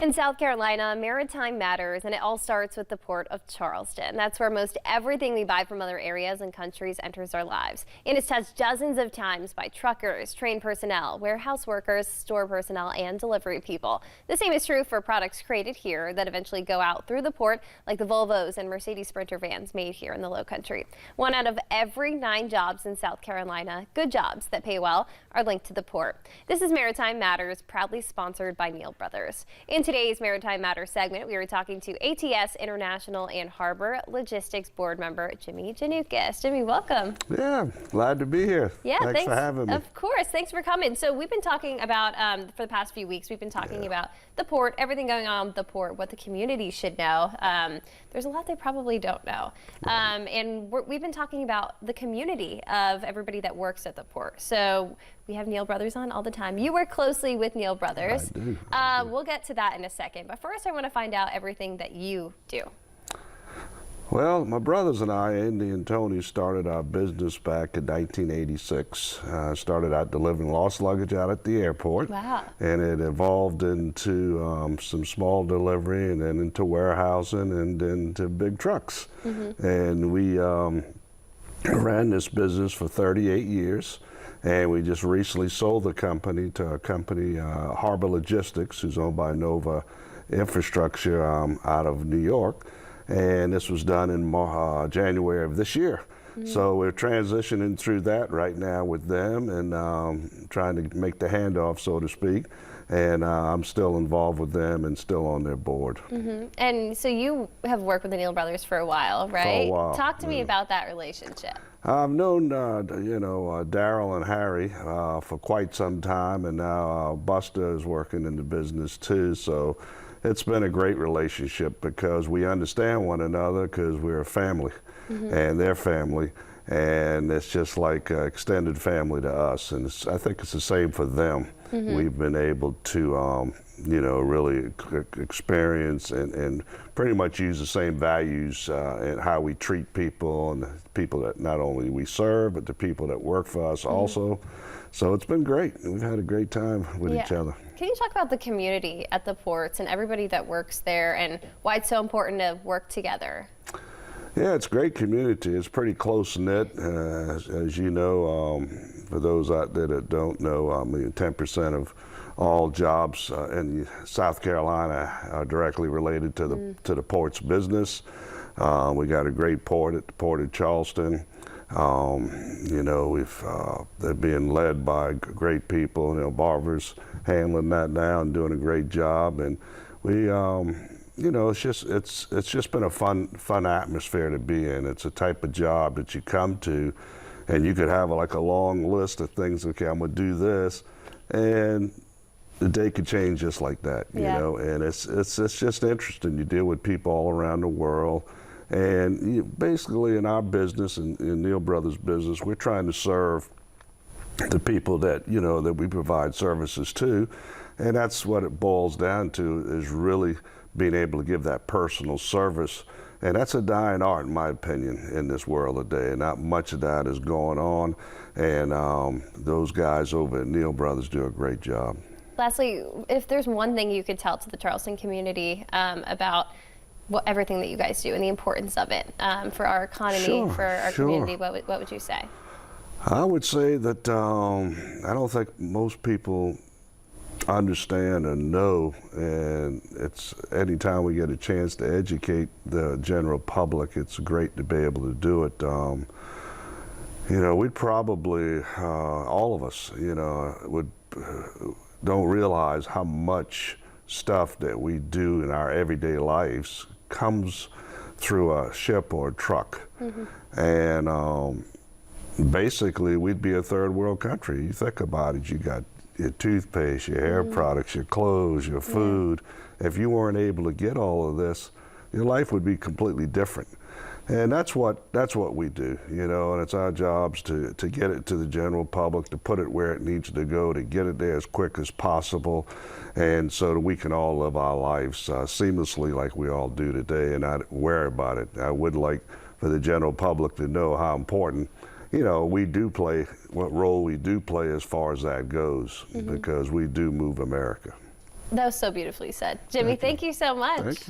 In South Carolina, Maritime Matters, and it all starts with the port of Charleston. That's where most everything we buy from other areas and countries enters our lives. And it's touched dozens of times by truckers, train personnel, warehouse workers, store personnel, and delivery people. The same is true for products created here that eventually go out through the port, like the Volvos and Mercedes Sprinter vans made here in the Low Country. 1 out of every 9 jobs in South Carolina, good jobs that pay well, are linked to the port. This is Maritime Matters, proudly sponsored by Neal Brothers. In today's Maritime Matters segment, we were talking to ATS International and Harbor Logistics Board Member Jimmy Janukas. Jimmy, welcome. Yeah, glad to be here. Yeah, thanks for having me. Of course, thanks for coming. So we've been talking about, for the past few weeks, we've been talking about the port, everything going on with the port, what the community should know. There's a lot they probably don't know. And we've been talking about the community of everybody that works at the port. So we have Neal Brothers on all the time. You work closely with Neal Brothers. I do. We'll get to that in a second. But first, I want to find out everything that you do. Well, my brothers and I, Andy and Tony, started our business back in 1986. Started out delivering lost luggage out at the airport. Wow. And it evolved into some small delivery and then into warehousing and into big trucks. And we ran this business for 38 years. And we just recently sold the company to a company, Harbor Logistics, who's owned by Nova Infrastructure out of New York. And this was done in January of this year. So we're transitioning through that right now with them and trying to make the handoff, so to speak. And I'm still involved with them and still on their board. And so you have worked with the Neal Brothers for a while, right? For a while. Talk to me about that relationship. I've known, Daryl and Harry for quite some time, and now Buster is working in the business too. So it's been a great relationship because we understand one another because we're a family and they're family. And it's just like extended family to us. And I think it's the same for them. We've been able to, really experience and pretty much use the same values in how we treat people and the people that not only we serve, but the people that work for us also. So it's been great. We've had a great time with each other. Can you talk about the community at the ports and everybody that works there and why it's so important to work together? Yeah, it's a great community. It's pretty close-knit. As you know, for those out there that don't know, 10% of all jobs in South Carolina are directly related to the port's business. We got a great port at the Port of Charleston. They're being led by great people. Barbara's handling that now and doing a great job. And we, it's just been a fun atmosphere to be in. It's a type of job that you come to, and you could have like a long list of things. Okay, I'm gonna do this, and the day could change just like that. You know, and it's just interesting. You deal with people all around the world, and basically in our business and in Neal Brothers' business, we're trying to serve the people that that we provide services to, and that's what it boils down to, is really being able to give that personal service. And that's a dying art, in my opinion, in this world today. Not much of that is going on. And those guys over at Neal Brothers do a great job. Lastly, if there's one thing you could tell to the Charleston community about everything that you guys do and the importance of it for our economy, for our community, what would you say? I would say that I don't think most people understand and know, and it's anytime we get a chance to educate the general public, it's great to be able to do it. We'd probably, all of us, don't realize how much stuff that we do in our everyday lives comes through a ship or a truck. And basically we'd be a third world country. You think about it, you got your toothpaste, your hair products, your clothes, your food. If you weren't able to get all of this, your life would be completely different. And that's what we do, and it's our jobs to get it to the general public, to put it where it needs to go, to get it there as quick as possible, and so that we can all live our lives seamlessly like we all do today and not worry about it. I would like for the general public to know how important we do play, what role we do play as far as that goes, because we do move America. That was so beautifully said. Jimmy, thank you so much. Thank you.